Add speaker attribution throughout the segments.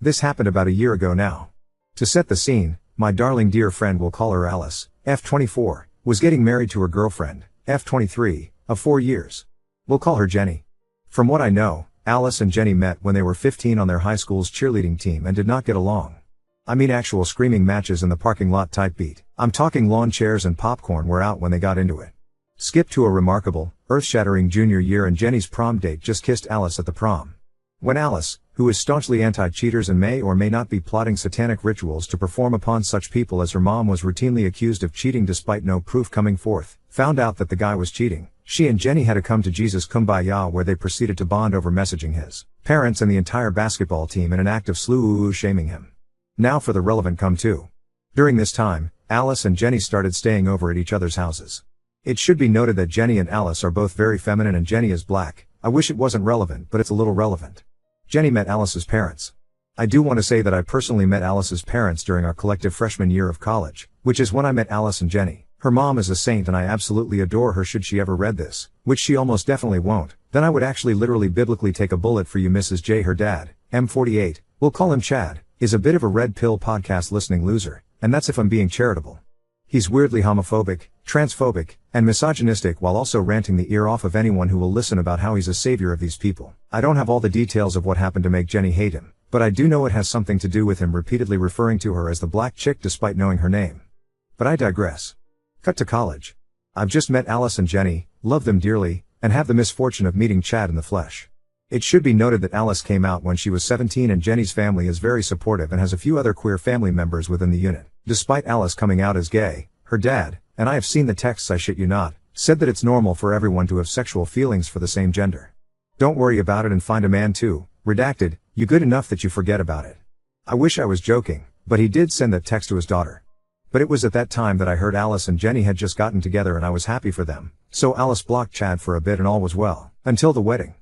Speaker 1: This happened about a year ago now. To set the scene, my darling dear friend, we'll call her Alice, F24, was getting married to her girlfriend, F23, of 4 years. We'll call her Jenny. From what I know, Alice and Jenny met when they were 15 on their high school's cheerleading team and did not get along. I mean actual screaming matches in the parking lot type beat. I'm talking lawn chairs and popcorn were out when they got into it. Skip to a remarkable, earth-shattering junior year and Jenny's prom date just kissed Alice at the prom. When Alice, who is staunchly anti-cheaters and may or may not be plotting satanic rituals to perform upon such people as her mom was routinely accused of cheating despite no proof coming forth, found out that the guy was cheating, she and Jenny had a come to Jesus kumbaya where they proceeded to bond over messaging his parents and the entire basketball team in an act of shaming him. Now for the relevant come to. During this time, Alice and Jenny started staying over at each other's houses. It should be noted that Jenny and Alice are both very feminine and Jenny is black. I wish it wasn't relevant, but it's a little relevant. Jenny met Alice's parents. I do want to say that I personally met Alice's parents during our collective freshman year of college, which is when I met Alice and Jenny. Her mom is a saint and I absolutely adore her. Should she ever read this, which she almost definitely won't, then I would actually literally biblically take a bullet for you, Mrs. J. Her dad, M48, we'll call him Chad, is a bit of a red pill podcast listening loser, and that's if I'm being charitable. He's weirdly homophobic, transphobic, and misogynistic while also ranting the ear off of anyone who will listen about how he's a savior of these people. I don't have all the details of what happened to make Jenny hate him, but I do know it has something to do with him repeatedly referring to her as the black chick despite knowing her name. But I digress. Cut to college. I've just met Alice and Jenny, love them dearly, and have the misfortune of meeting Chad in the flesh. It should be noted that Alice came out when she was 17 and Jenny's family is very supportive and has a few other queer family members within the unit. Despite Alice coming out as gay, her dad, and I have seen the texts, I shit you not, said that it's normal for everyone to have sexual feelings for the same gender. Don't worry about it and find a man too, redacted, you good enough that you forget about it. I wish I was joking, but he did send that text to his daughter. But it was at that time that I heard Alice and Jenny had just gotten together and I was happy for them, so Alice blocked Chad for a bit and all was well, until the wedding.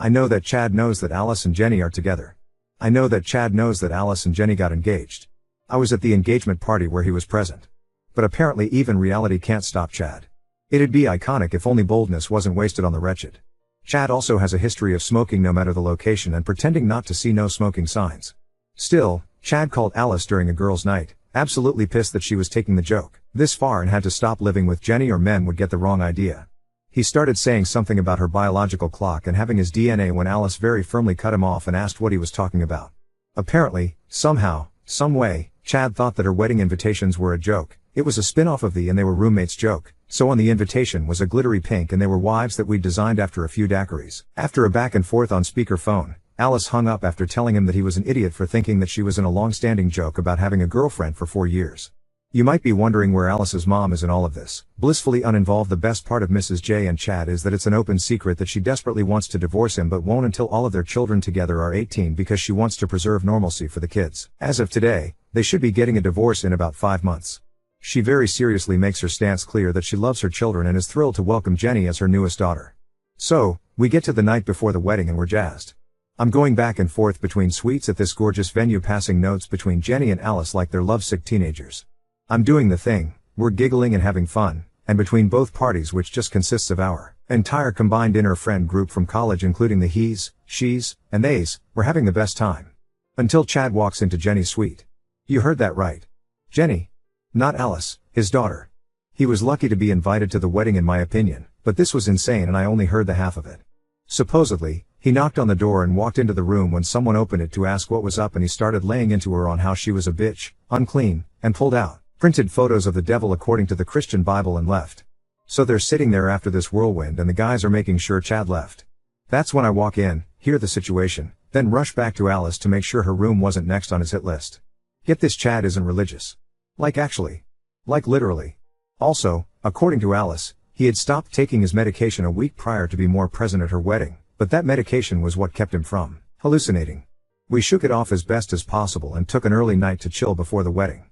Speaker 1: I know that Chad knows that Alice and Jenny are together. I know that Chad knows that Alice and Jenny got engaged. I was at the engagement party where he was present. But apparently even reality can't stop Chad. It'd be iconic if only boldness wasn't wasted on the wretched. Chad also has a history of smoking no matter the location and pretending not to see no smoking signs. Still, Chad called Alice during a girls' night, absolutely pissed that she was taking the joke this far and had to stop living with Jenny or men would get the wrong idea. He started saying something about her biological clock and having his DNA when Alice very firmly cut him off and asked what he was talking about. Apparently, somehow, some way, Chad thought that her wedding invitations were a joke. It was a spin-off of the and they were roommates joke, so on the invitation was a glittery pink and they were wives that we'd designed after a few daiquiris. After a back and forth on speakerphone, Alice hung up after telling him that he was an idiot for thinking that she was in a long-standing joke about having a girlfriend for 4 years. You might be wondering where Alice's mom is in all of this. Blissfully uninvolved. The best part of Mrs. J and Chad is that it's an open secret that she desperately wants to divorce him but won't until all of their children together are 18 because she wants to preserve normalcy for the kids. As of today, they should be getting a divorce in about 5 months. She very seriously makes her stance clear that she loves her children and is thrilled to welcome Jenny as her newest daughter. So, we get to the night before the wedding and we're jazzed. I'm going back and forth between suites at this gorgeous venue passing notes between Jenny and Alice like they're lovesick teenagers. I'm doing the thing, we're giggling and having fun, and between both parties which just consists of our entire combined inner friend group from college including the he's, she's, and they's, we're having the best time. Until Chad walks into Jenny's suite. You heard that right. Jenny. Not Alice, his daughter. He was lucky to be invited to the wedding in my opinion, but this was insane and I only heard the half of it. Supposedly, he knocked on the door and walked into the room when someone opened it to ask what was up and he started laying into her on how she was a bitch, unclean, and pulled out printed photos of the devil according to the Christian Bible and left. So they're sitting there after this whirlwind and the guys are making sure Chad left. That's when I walk in, hear the situation, then rush back to Alice to make sure her room wasn't next on his hit list. Get this, Chad isn't religious. Like actually. Like literally. Also, according to Alice, he had stopped taking his medication a week prior to be more present at her wedding, but that medication was what kept him from hallucinating. We shook it off as best as possible and took an early night to chill before the wedding.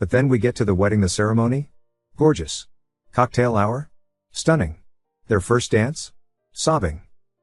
Speaker 1: But then we get to the wedding, the ceremony? Gorgeous. Cocktail hour? Stunning. Their first dance? Sobbing.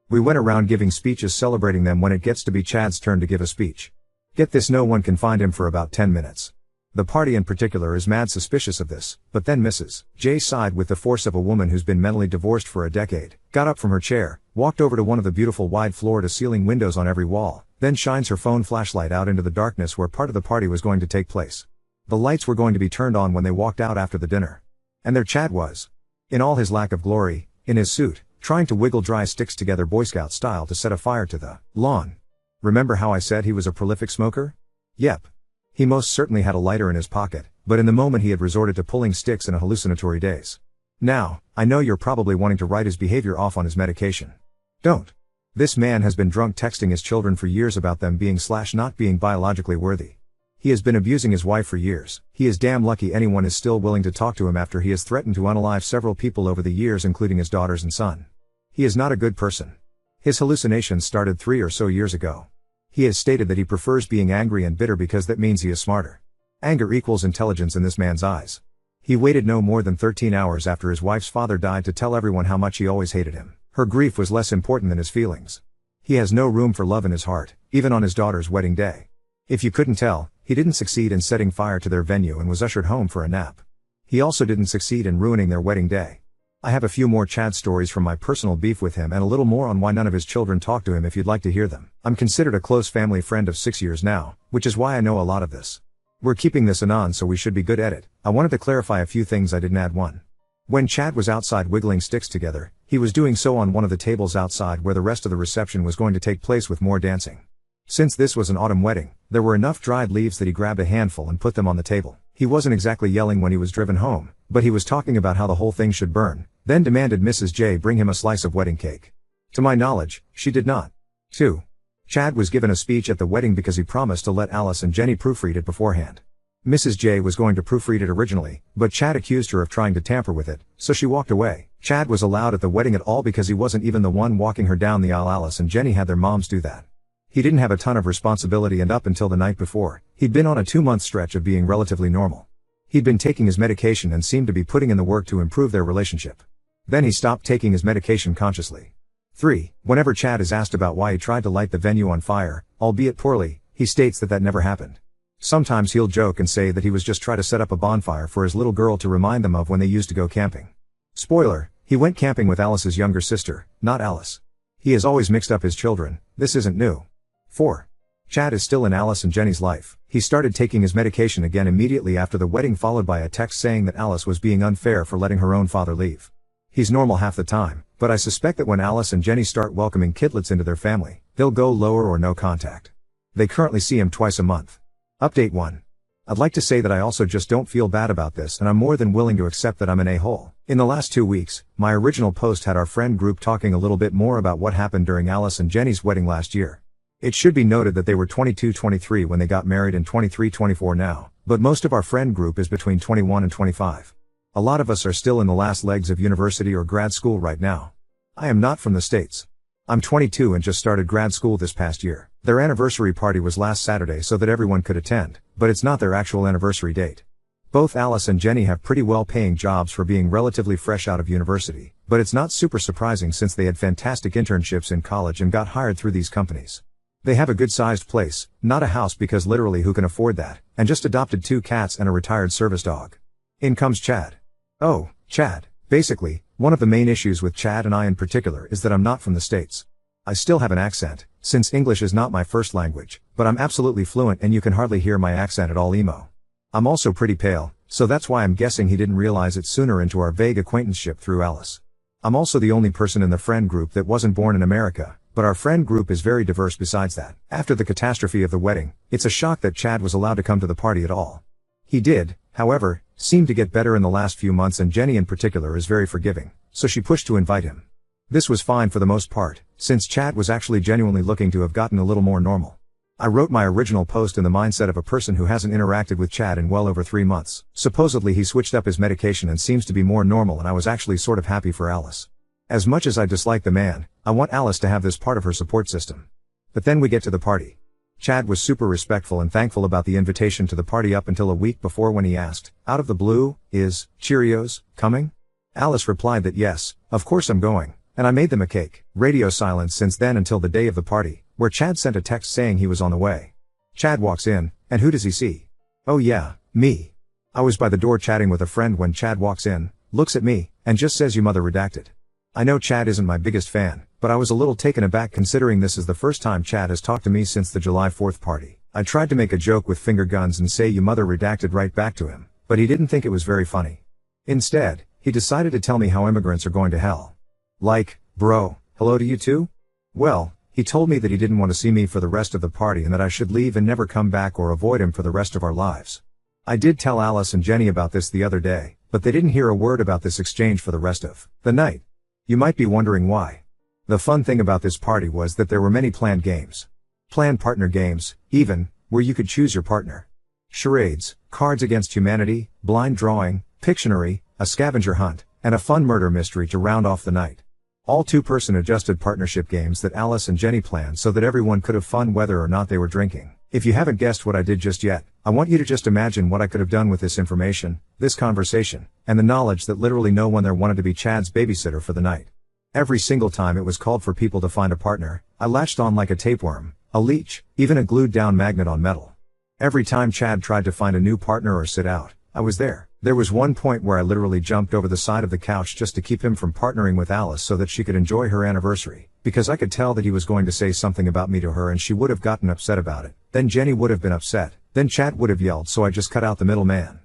Speaker 1: We went around giving speeches celebrating them when it gets to be Chad's turn to give a speech. Get this, no one can find him for about 10 minutes. The party in particular is mad suspicious of this, but then Mrs. J sighed with the force of a woman who's been mentally divorced for a decade, got up from her chair, walked over to one of the beautiful wide floor-to-ceiling windows on every wall, then shines her phone flashlight out into the darkness where part of the party was going to take place. The lights were going to be turned on when they walked out after the dinner. And there Chad was. In all his lack of glory, in his suit, trying to wiggle dry sticks together Boy Scout style to set a fire to the lawn. Remember how I said he was a prolific smoker? Yep. He most certainly had a lighter in his pocket, but in the moment he had resorted to pulling sticks in a hallucinatory daze. Now, I know you're probably wanting to write his behavior off on his medication. Don't. This man has been drunk texting his children for years about them being/not being biologically worthy. He has been abusing his wife for years. He is damn lucky anyone is still willing to talk to him after he has threatened to unalive several people over the years, including his daughters and son. He is not a good person. His hallucinations started 3 or so years ago. He has stated that he prefers being angry and bitter because that means he is smarter. Anger equals intelligence in this man's eyes. He waited no more than 13 hours after his wife's father died to tell everyone how much he always hated him. Her grief was less important than his feelings. He has no room for love in his heart, even on his daughter's wedding day. If you couldn't tell, he didn't succeed in setting fire to their venue and was ushered home for a nap. He also didn't succeed in ruining their wedding day. I have a few more Chad stories from my personal beef with him and a little more on why none of his children talk to him if you'd like to hear them. I'm considered a close family friend of 6 years now, which is why I know a lot of this. We're keeping this anon so we should be good at it. I wanted to clarify a few things I didn't add. 1. When Chad was outside wiggling sticks together, he was doing so on one of the tables outside where the rest of the reception was going to take place with more dancing. Since this was an autumn wedding, there were enough dried leaves that he grabbed a handful and put them on the table. He wasn't exactly yelling when he was driven home, but he was talking about how the whole thing should burn, then demanded Mrs. J bring him a slice of wedding cake. To my knowledge, she did not. 2. Chad was given a speech at the wedding because he promised to let Alice and Jenny proofread it beforehand. Mrs. J was going to proofread it originally, but Chad accused her of trying to tamper with it, so she walked away. Chad was allowed at the wedding at all because he wasn't even the one walking her down the aisle. Alice and Jenny had their moms do that. He didn't have a ton of responsibility, and up until the night before, he'd been on a 2-month stretch of being relatively normal. He'd been taking his medication and seemed to be putting in the work to improve their relationship. Then he stopped taking his medication consciously. 3. Whenever Chad is asked about why he tried to light the venue on fire, albeit poorly, he states that never happened. Sometimes he'll joke and say that he was just trying to set up a bonfire for his little girl to remind them of when they used to go camping. Spoiler, he went camping with Alice's younger sister, not Alice. He has always mixed up his children. This isn't new. 4. Chad is still in Alice and Jenny's life. He started taking his medication again immediately after the wedding, followed by a text saying that Alice was being unfair for letting her own father leave. He's normal half the time, but I suspect that when Alice and Jenny start welcoming kidlets into their family, they'll go lower or no contact. They currently see him twice a month. Update 1. I'd like to say that I also just don't feel bad about this, and I'm more than willing to accept that I'm an a-hole. In the last 2 weeks, my original post had our friend group talking a little bit more about what happened during Alice and Jenny's wedding last year. It should be noted that they were 22-23 when they got married and 23-24 now, but most of our friend group is between 21 and 25. A lot of us are still in the last legs of university or grad school right now. I am not from the States. I'm 22 and just started grad school this past year. Their anniversary party was last Saturday so that everyone could attend, but it's not their actual anniversary date. Both Alice and Jenny have pretty well-paying jobs for being relatively fresh out of university, but it's not super surprising since they had fantastic internships in college and got hired through these companies. They have a good-sized place, not a house because literally who can afford that, and just adopted 2 cats and a retired service dog. In comes Chad. Oh, Chad. Basically, one of the main issues with Chad and I in particular is that I'm not from the States. I still have an accent, since English is not my first language, but I'm absolutely fluent and you can hardly hear my accent at all. Emo. I'm also pretty pale, so that's why I'm guessing he didn't realize it sooner into our vague acquaintanceship through Alice. I'm also the only person in the friend group that wasn't born in America, but our friend group is very diverse besides that. After the catastrophe of the wedding, it's a shock that Chad was allowed to come to the party at all. He did, however, seem to get better in the last few months, and Jenny in particular is very forgiving, so she pushed to invite him. This was fine for the most part, since Chad was actually genuinely looking to have gotten a little more normal. I wrote my original post in the mindset of a person who hasn't interacted with Chad in well over 3 months. Supposedly he switched up his medication and seems to be more normal, and I was actually sort of happy for Alice. As much as I dislike the man, I want Alice to have this part of her support system. But then we get to the party. Chad was super respectful and thankful about the invitation to the party up until a week before when he asked, out of the blue, "Is Cheerios coming?" Alice replied that yes, of course I'm going, and I made them a cake. Radio silence since then until the day of the party, where Chad sent a text saying he was on the way. Chad walks in, and who does he see? Oh yeah, me. I was by the door chatting with a friend when Chad walks in, looks at me, and just says "you mother redacted." I know Chad isn't my biggest fan, but I was a little taken aback considering this is the first time Chad has talked to me since the July 4th party. I tried to make a joke with finger guns and say "you mother" redacted right back to him, but he didn't think it was very funny. Instead, he decided to tell me how immigrants are going to hell. Like, bro, hello to you too? Well, he told me that he didn't want to see me for the rest of the party and that I should leave and never come back or avoid him for the rest of our lives. I did tell Alice and Jenny about this the other day, but they didn't hear a word about this exchange for the rest of the night. You might be wondering why. The fun thing about this party was that there were many planned games. Planned partner games, even, where you could choose your partner. Charades, Cards Against Humanity, blind drawing, Pictionary, a scavenger hunt, and a fun murder mystery to round off the night. All two-person adjusted partnership games that Alice and Jenny planned so that everyone could have fun whether or not they were drinking. If you haven't guessed what I did just yet, I want you to just imagine what I could have done with this information, this conversation, and the knowledge that literally no one there wanted to be Chad's babysitter for the night. Every single time it was called for people to find a partner, I latched on like a tapeworm, a leech, even a glued-down magnet on metal. Every time Chad tried to find a new partner or sit out, I was there. There was one point where I literally jumped over the side of the couch just to keep him from partnering with Alice so that she could enjoy her anniversary, because I could tell that he was going to say something about me to her and she would have gotten upset about it. Then Jenny would have been upset, then Chad would have yelled, so I just cut out the middleman.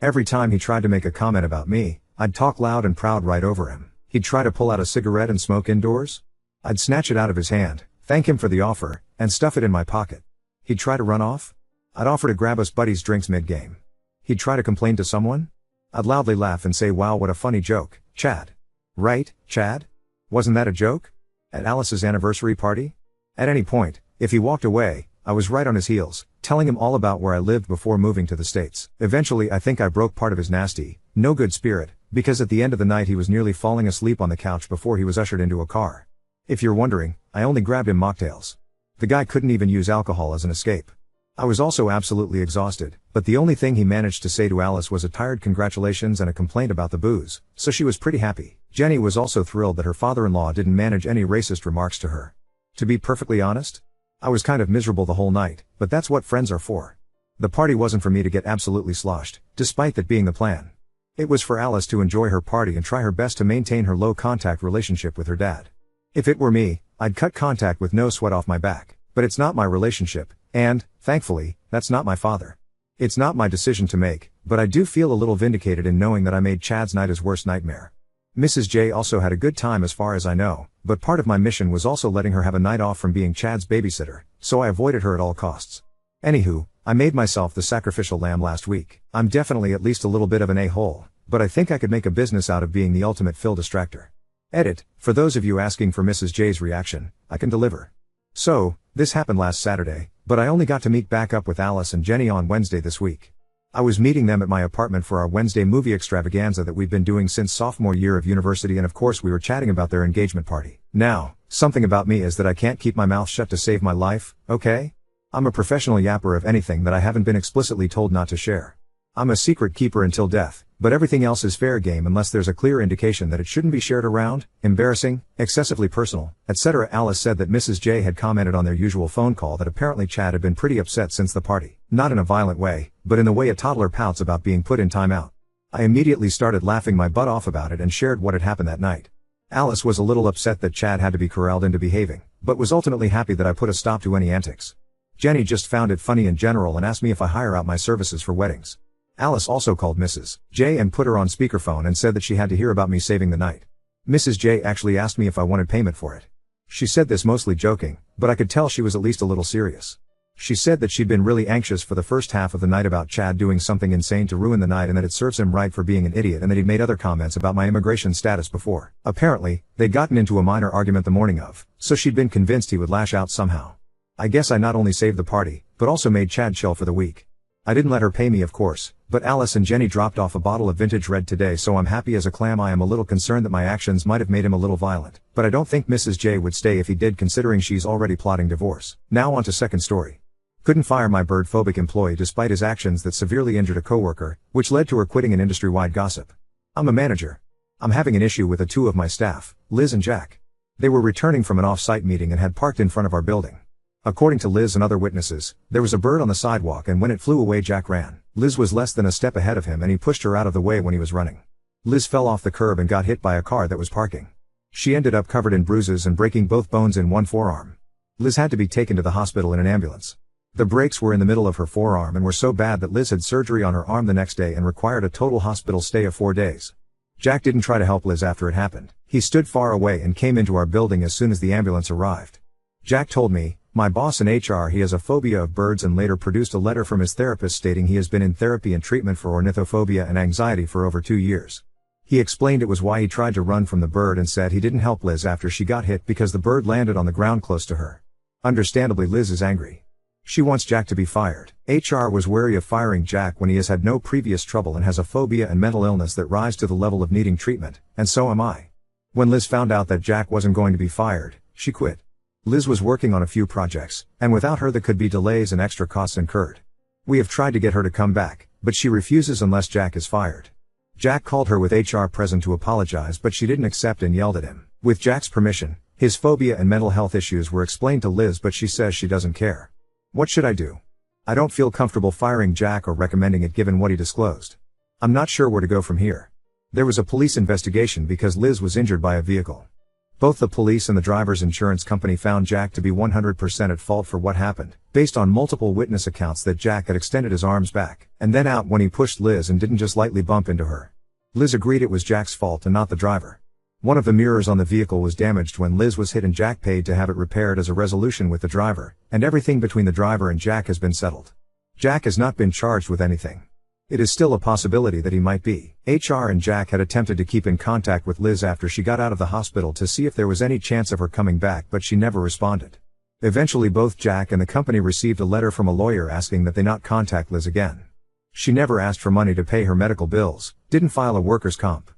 Speaker 1: Every time he tried to make a comment about me, I'd talk loud and proud right over him. He'd try to pull out a cigarette and smoke indoors. I'd snatch it out of his hand, thank him for the offer, and stuff it in my pocket. He'd try to run off. I'd offer to grab us buddies drinks mid-game. He'd try to complain to someone. I'd loudly laugh and say, "Wow, what a funny joke, Chad." Right, Chad? Wasn't that a joke? At Alice's anniversary party? At any point, if he walked away, I was right on his heels, telling him all about where I lived before moving to the States. Eventually I think I broke part of his nasty, no good spirit, because at the end of the night he was nearly falling asleep on the couch before he was ushered into a car. If you're wondering, I only grabbed him mocktails. The guy couldn't even use alcohol as an escape. I was also absolutely exhausted, but the only thing he managed to say to Alice was a tired congratulations and a complaint about the booze, so she was pretty happy. Jenny was also thrilled that her father-in-law didn't manage any racist remarks to her. To be perfectly honest, I was kind of miserable the whole night, but that's what friends are for. The party wasn't for me to get absolutely sloshed, despite that being the plan. It was for Alice to enjoy her party and try her best to maintain her low-contact relationship with her dad. If it were me, I'd cut contact with no sweat off my back, but it's not my relationship. And, thankfully, that's not my father. It's not my decision to make, but I do feel a little vindicated in knowing that I made Chad's night his worst nightmare. Mrs. J also had a good time as far as I know, but part of my mission was also letting her have a night off from being Chad's babysitter, so I avoided her at all costs. Anywho, I made myself the sacrificial lamb last week. I'm definitely at least a little bit of an a-hole, but I think I could make a business out of being the ultimate Phil distractor. Edit, for those of you asking for Mrs. J's reaction, I can deliver. So, this happened last Saturday, but I only got to meet back up with Alice and Jenny on Wednesday this week. I was meeting them at my apartment for our Wednesday movie extravaganza that we've been doing since sophomore year of university, and of course we were chatting about their engagement party. Now, something about me is that I can't keep my mouth shut to save my life, okay? I'm a professional yapper of anything that I haven't been explicitly told not to share. I'm a secret keeper until death, but everything else is fair game unless there's a clear indication that it shouldn't be shared around, embarrassing, excessively personal, etc. Alice said that Mrs. J had commented on their usual phone call that apparently Chad had been pretty upset since the party. Not in a violent way, but in the way a toddler pouts about being put in timeout. I immediately started laughing my butt off about it and shared what had happened that night. Alice was a little upset that Chad had to be corralled into behaving, but was ultimately happy that I put a stop to any antics. Jenny just found it funny in general and asked me if I hire out my services for weddings. Alice also called Mrs. J and put her on speakerphone and said that she had to hear about me saving the night. Mrs. J actually asked me if I wanted payment for it. She said this mostly joking, but I could tell she was at least a little serious. She said that she'd been really anxious for the first half of the night about Chad doing something insane to ruin the night and that it serves him right for being an idiot and that he'd made other comments about my immigration status before. Apparently, they'd gotten into a minor argument the morning of, so she'd been convinced he would lash out somehow. I guess I not only saved the party, but also made Chad chill for the week. I didn't let her pay me, of course, but Alice and Jenny dropped off a bottle of vintage red today, so I'm happy as a clam. I am a little concerned that my actions might have made him a little violent, but I don't think Mrs. J would stay if he did, considering she's already plotting divorce. Now on to second story. Couldn't fire my bird-phobic employee despite his actions that severely injured a coworker, which led to her quitting an industry-wide gossip. I'm a manager. I'm having an issue with two of my staff, Liz and Jack. They were returning from an off-site meeting and had parked in front of our building. According to Liz and other witnesses, there was a bird on the sidewalk and when it flew away Jack ran. Liz was less than a step ahead of him and he pushed her out of the way when he was running. Liz fell off the curb and got hit by a car that was parking. She ended up covered in bruises and breaking both bones in one forearm. Liz had to be taken to the hospital in an ambulance. The breaks were in the middle of her forearm and were so bad that Liz had surgery on her arm the next day and required a total hospital stay of 4 days. Jack didn't try to help Liz after it happened. He stood far away and came into our building as soon as the ambulance arrived. Jack told me, my boss in HR, he has a phobia of birds, and later produced a letter from his therapist stating he has been in therapy and treatment for ornithophobia and anxiety for over 2 years. He explained it was why he tried to run from the bird and said he didn't help Liz after she got hit because the bird landed on the ground close to her. Understandably, Liz is angry. She wants Jack to be fired. HR was wary of firing Jack when he has had no previous trouble and has a phobia and mental illness that rise to the level of needing treatment, and so am I. When Liz found out that Jack wasn't going to be fired, she quit. Liz was working on a few projects, and without her there could be delays and extra costs incurred. We have tried to get her to come back, but she refuses unless Jack is fired. Jack called her with HR present to apologize, but she didn't accept and yelled at him. With Jack's permission, his phobia and mental health issues were explained to Liz, but she says she doesn't care. What should I do? I don't feel comfortable firing Jack or recommending it given what he disclosed. I'm not sure where to go from here. There was a police investigation because Liz was injured by a vehicle. Both the police and the driver's insurance company found Jack to be 100% at fault for what happened, based on multiple witness accounts that Jack had extended his arms back and then out when he pushed Liz and didn't just lightly bump into her. Liz agreed it was Jack's fault and not the driver. One of the mirrors on the vehicle was damaged when Liz was hit, and Jack paid to have it repaired as a resolution with the driver, and everything between the driver and Jack has been settled. Jack has not been charged with anything. It is still a possibility that he might be. HR and Jack had attempted to keep in contact with Liz after she got out of the hospital to see if there was any chance of her coming back, but she never responded. Eventually both Jack and the company received a letter from a lawyer asking that they not contact Liz again. She never asked for money to pay her medical bills, didn't file a workers' comp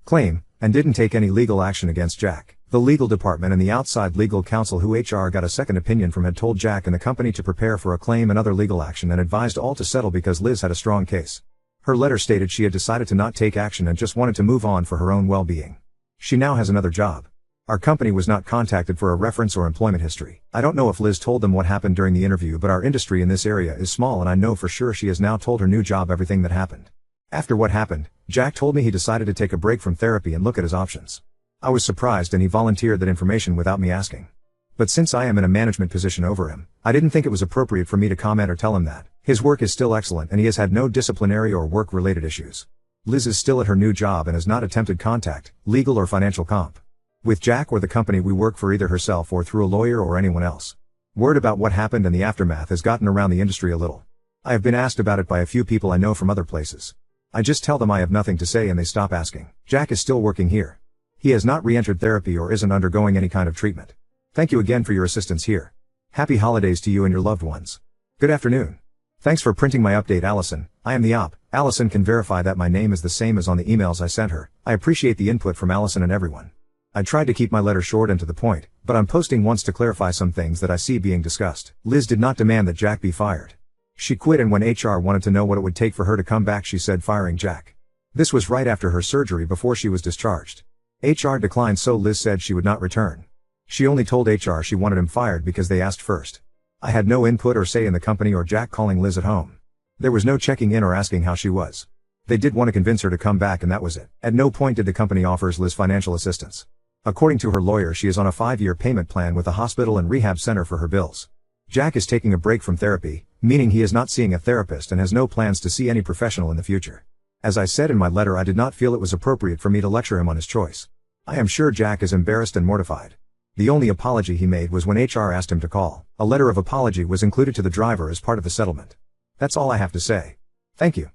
Speaker 1: claim, and didn't take any legal action against Jack. The legal department and the outside legal counsel who HR got a second opinion from had told Jack and the company to prepare for a claim and other legal action, and advised all to settle because Liz had a strong case. Her letter stated she had decided to not take action and just wanted to move on for her own well-being. She now has another job. Our company was not contacted for a reference or employment history. I don't know if Liz told them what happened during the interview, but our industry in this area is small and I know for sure she has now told her new job everything that happened. After what happened, Jack told me he decided to take a break from therapy and look at his options. I was surprised and he volunteered that information without me asking. But since I am in a management position over him, I didn't think it was appropriate for me to comment or tell him that. His work is still excellent and he has had no disciplinary or work-related issues. Liz is still at her new job and has not attempted contact, legal or financial comp with Jack or the company we work for, either herself or through a lawyer or anyone else. Word about what happened and the aftermath has gotten around the industry a little. I have been asked about it by a few people I know from other places. I just tell them I have nothing to say and they stop asking. Jack is still working here. He has not re-entered therapy or isn't undergoing any kind of treatment. Thank you again for your assistance here. Happy holidays to you and your loved ones. Good afternoon. Thanks for printing my update, Allison. I am the op. Allison can verify that my name is the same as on the emails I sent her. I appreciate the input from Allison and everyone. I tried to keep my letter short and to the point, but I'm posting once to clarify some things that I see being discussed. Liz did not demand that Jack be fired. She quit, and when HR wanted to know what it would take for her to come back, she said firing Jack. This was right after her surgery before she was discharged. HR declined, so Liz said she would not return. She only told HR she wanted him fired because they asked first. I had no input or say in the company or Jack calling Liz at home. There was no checking in or asking how she was. They did want to convince her to come back and that was it. At no point did the company offers Liz financial assistance. According to her lawyer, she is on a 5-year payment plan with a hospital and rehab center for her bills. Jack is taking a break from therapy, meaning he is not seeing a therapist and has no plans to see any professional in the future. As I said in my letter, I did not feel it was appropriate for me to lecture him on his choice. I am sure Jack is embarrassed and mortified. The only apology he made was when HR asked him to call. A letter of apology was included to the driver as part of the settlement. That's all I have to say. Thank you.